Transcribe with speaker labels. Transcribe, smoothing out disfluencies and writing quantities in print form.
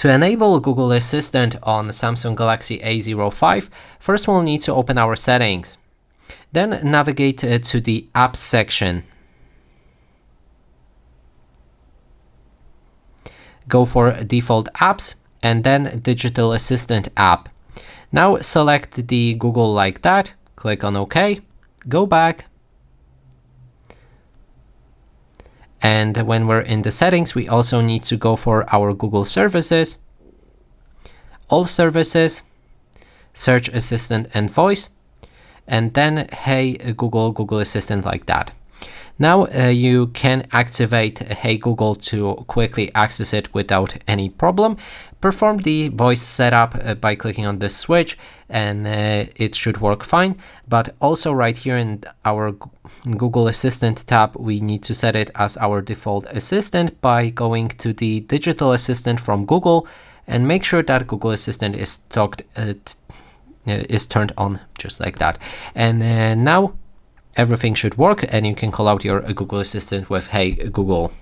Speaker 1: To enable Google Assistant on Samsung Galaxy A05, first we'll need to open our settings. Then navigate to the Apps section. Go for Default Apps and then Digital Assistant app. Now select the Google like that, click on OK, go back. And when we're in the settings, we also need to go for our Google services, all services, search assistant and voice, and then Hey Google, Google Assistant like that. Now you can activate Hey Google to quickly access it without any problem. Perform the voice setup by clicking on this switch and it should work fine. But also right here in our Google Assistant tab, we need to set it as our default assistant by going to the Digital Assistant from Google and make sure that Google Assistant is turned on just like that. And now everything should work and you can call out your Google Assistant with Hey Google.